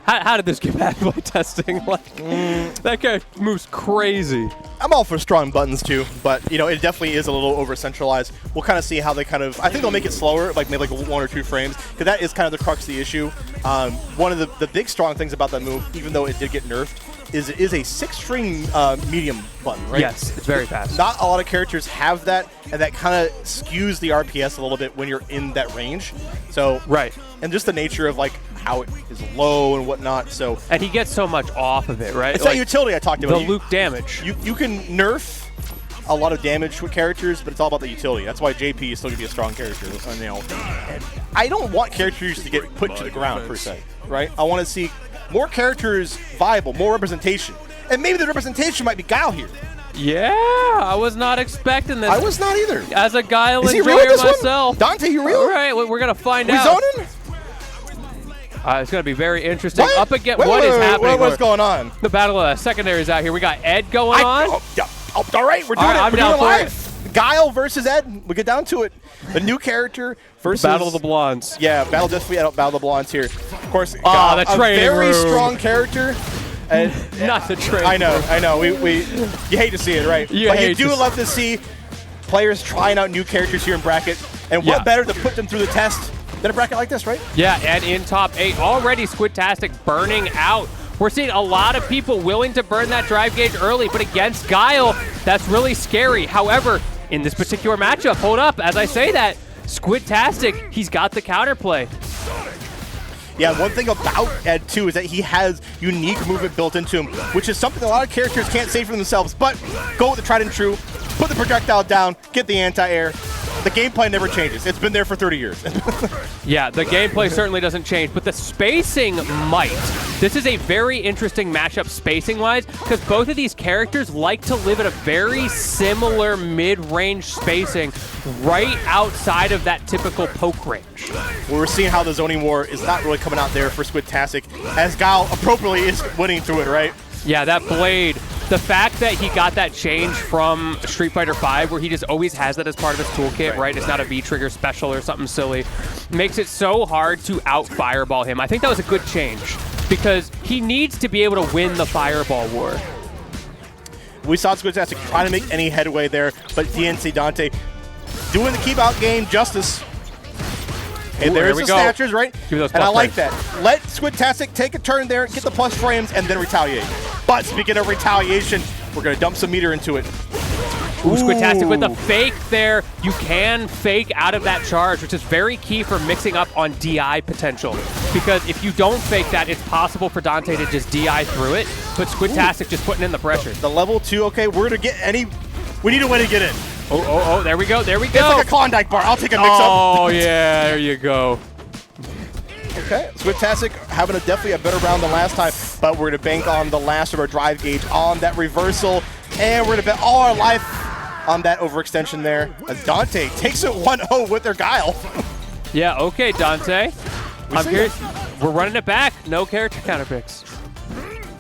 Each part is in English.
How did this get bad play testing? Like, that guy moves crazy. I'm all for strong buttons too, but you know, it definitely is a little over centralized. We'll kind of see how they kind of. I think they'll make it slower, like maybe like 1 or 2 frames, because that is kind of the crux of the issue. One of the big strong things about that move, even though it did get nerfed, is it is a 6-string medium button, right? Yes, it's very fast. Not a lot of characters have that, and that kind of skews the RPS a little bit when you're in that range. So right, and just the nature of like how it is low and whatnot. So and he gets so much off of it, right? It's like, that utility I talked about. The Luke damage. You can nerf a lot of damage with characters, but it's all about the utility. That's why JP is still going to be a strong character. You know, and I don't want characters to get put to the ground, per se, right? I want to see more characters viable, more representation. And maybe the representation might be Guile here. Yeah, I was not expecting this. I was not either. As a Guile enjoyer really myself. Dante, you real? All right, we're going to find out. Zoning? It's going to be very interesting. What? Up against Wait, what is happening? What's going on? The battle of secondaries out here. We got Ed going on. All right, we're doing it. I'm We're down doing it for live. Guile versus Ed. We get down to it. The new character versus Battle of the Blondes. Yeah, Battle of the Blondes here. Of course, the a training very room. strong character. And Not the training I know, room. I know. You hate to see it, right? You but hate you do to love to see players trying out new characters here in bracket. And what better to put them through the test than a bracket like this, right? Yeah, and in top 8, already Squidtastic burning out. We're seeing a lot of people willing to burn that drive gauge early, but against Guile, that's really scary. However, in this particular matchup, hold up, as I say that, Squidtastic, he's got the counterplay. Yeah, one thing about Ed, too, is that he has unique movement built into him, which is something a lot of characters can't say for themselves, but go with the tried and true, put the projectile down, get the anti-air. The gameplay never changes. It's been there for 30 years. Yeah, the gameplay certainly doesn't change, but the spacing might. This is a very interesting matchup spacing-wise, because both of these characters like to live at a very similar mid-range spacing right outside of that typical poke range. We're seeing how the zoning war is not really coming out there for Squidtastic, as Guile appropriately is winning through it, right? Yeah, that blade. The fact that he got that change from Street Fighter V, where he just always has that as part of his toolkit, right? It's not a V-trigger special or something silly, makes it so hard to out-fireball him. I think that was a good change, because he needs to be able to win the fireball war. We saw Squidtastic trying to make any headway there, but DMCDante doing the keep-out game justice. Hey, there's the snatchers, right? And I like that. Let Squidtastic take a turn there, get the plus frames, and then retaliate. But speaking of retaliation, we're going to dump some meter into it. Ooh, Squidtastic with the fake there. You can fake out of that charge, which is very key for mixing up on DI potential. Because if you don't fake that, it's possible for Dante to just DI through it. But Squidtastic just putting in the pressure. The level 2, okay, we're going to get any... We need a way to get in. Oh, there we go, there we go. It's like a Klondike bar. I'll take a mix-up. Oh, yeah, there you go. Okay, Squidtastic having definitely a better round than last time, but we're going to bank on the last of our drive gauge on that reversal, and we're going to bet all our life on that overextension there, as Dante takes it 1-0 with their Guile. Yeah, okay, Dante. I'm here. We're running it back. No character counter picks.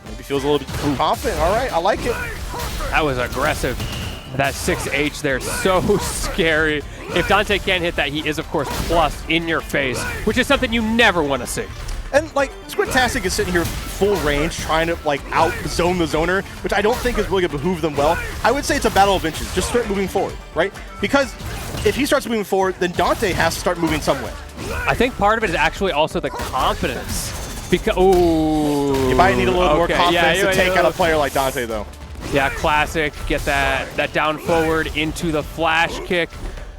Maybe feels a little bit confident. All right, I like it. That was aggressive. That 6H there, so scary. If Dante can't hit that, he is, of course, plus in your face, which is something you never want to see. And, like, Squidtastic is sitting here full range, trying to, like, out-zone the zoner, which I don't think is really going to behoove them well. I would say it's a battle of inches. Just start moving forward, right? Because if he starts moving forward, then Dante has to start moving somewhere. I think part of it is actually also the confidence. Because, ooh. You might need a little more confidence to take out a player like Dante, though. Yeah, classic. Get that down forward into the flash kick.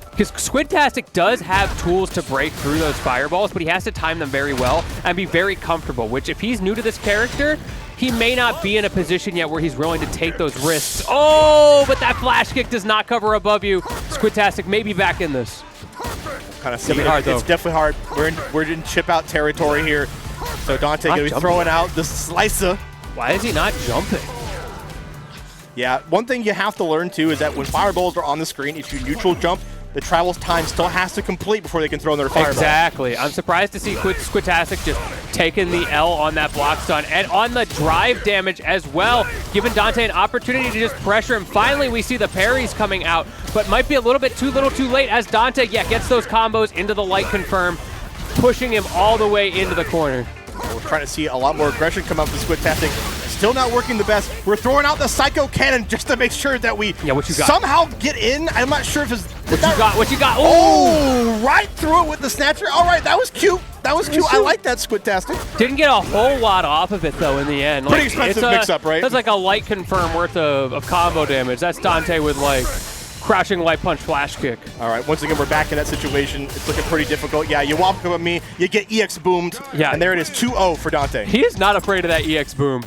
Because Squidtastic does have tools to break through those fireballs, but he has to time them very well and be very comfortable, which if he's new to this character, he may not be in a position yet where he's willing to take those risks. Oh, but that flash kick does not cover above you. Squidtastic may be back in this. Kind of see it. It's definitely hard. We're in chip-out territory here. So Dante going to be throwing out the slicer. Why is he not jumping? Yeah, one thing you have to learn, too, is that when fireballs are on the screen, if you neutral jump, the travel time still has to complete before they can throw their fireball. Exactly. I'm surprised to see Squidtastic just taking the L on that block stun and on the drive damage as well, giving Dante an opportunity to just pressure him. Finally, we see the parries coming out, but might be a little bit too little too late as Dante, gets those combos into the light confirm, pushing him all the way into the corner. We're trying to see a lot more aggression come out from Squidtastic. Still not working the best. We're throwing out the Psycho Cannon just to make sure that we somehow get in. I'm not sure if it's... What you got? Oh, right through it with the Snatcher. All right, that was cute. That was cute. I like that, Squidtastic. Didn't get a whole lot off of it, though, in the end. Pretty expensive mix-up, right? That's like a light confirm worth of combo damage. That's Dante with, like, crouching light punch flash kick. All right, once again, we're back in that situation. It's looking pretty difficult. Yeah, you walk up with me, you get EX boomed, and there it is, 2-0 for Dante. He is not afraid of that EX boom.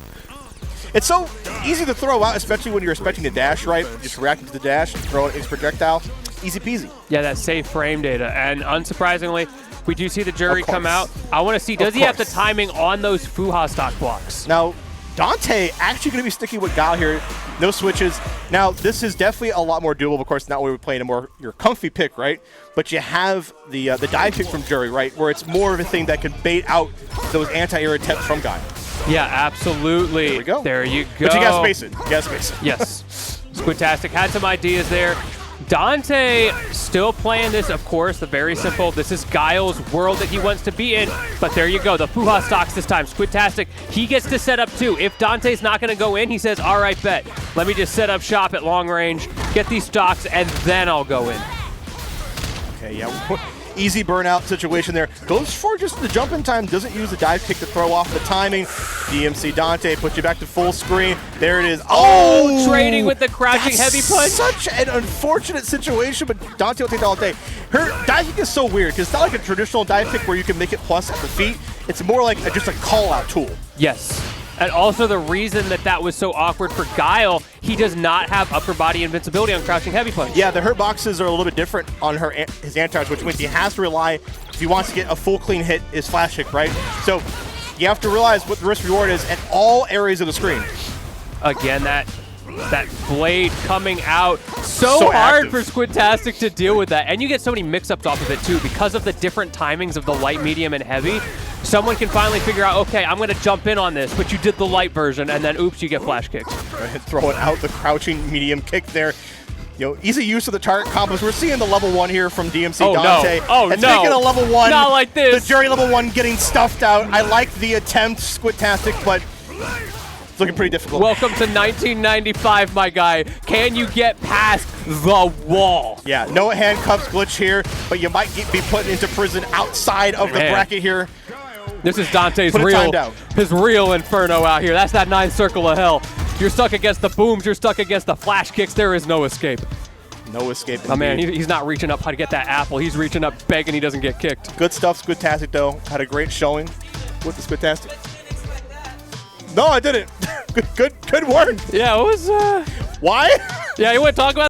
It's so easy to throw out, especially when you're expecting the dash, right? Just reacting to the dash, throw an X projectile, easy peasy. Yeah, that safe frame data. And unsurprisingly, we do see the jury come out. I want to see, does he have the timing on those Fuha stock blocks? Now, Dante actually going to be sticking with Guile here. No switches. Now, this is definitely a lot more doable. Of course, not where we're playing a more your comfy pick, right? But you have the dive pick from Jury, right? Where it's more of a thing that can bait out those anti-air attempts from Guile. Yeah, absolutely. There we go. There you go. But you got to space it. You got to space it. Yes. Squidtastic had some ideas there. Dante still playing this, of course, the very simple, this is Guile's world that he wants to be in, but there you go, the Fuha stocks this time. Squidtastic, he gets to set up too. If Dante's not going to go in, he says, all right, bet. Let me just set up shop at long range, get these stocks, and then I'll go in. Okay, yeah. Easy burnout situation there. Goes for just the jump in time, doesn't use the dive kick to throw off the timing. DMC Dante puts you back to full screen. There it is. Oh, trading with the crouching heavy punch. Such an unfortunate situation, but Dante will take that all day. Her dive kick is so weird because it's not like a traditional dive kick where you can make it plus at the feet. It's more like just a call-out tool. Yes. And also the reason that was so awkward for Guile, he does not have upper body invincibility on crouching heavy punch. Yeah, the hurt boxes are a little bit different on his anti-charge, which means he has to rely, if he wants to get a full clean hit, is flash kick, right? So you have to realize what the risk reward is at all areas of the screen. Again, that blade coming out. So hard for Squidtastic to deal with that. And you get so many mix-ups off of it too because of the different timings of the light, medium, and heavy. Someone can finally figure out, okay, I'm going to jump in on this, but you did the light version, and then oops, you get flash kicked. Throwing out the crouching medium kick there. You know, easy use of the target combos. We're seeing the level 1 here from DMC Dante. No. Oh, it's making a level 1. Not like this. The jury level 1 getting stuffed out. I like the attempt, Squidtastic, but it's looking pretty difficult. Welcome to 1995, my guy. Can you get past the wall? Yeah, no handcuffs glitch here, but you might be put into prison outside of the bracket here. This is Dante's his real inferno out here. That's that 9th circle of hell. You're stuck against the booms. You're stuck against the flash kicks. There is no escape. No escape. Oh, man, he's not reaching up how to get that apple. He's reaching up begging he doesn't get kicked. Good stuff, Squidtastic, though. Had a great showing with the Squidtastic. No, I didn't. Good work. Yeah, it was... Why? Yeah, you want to talk about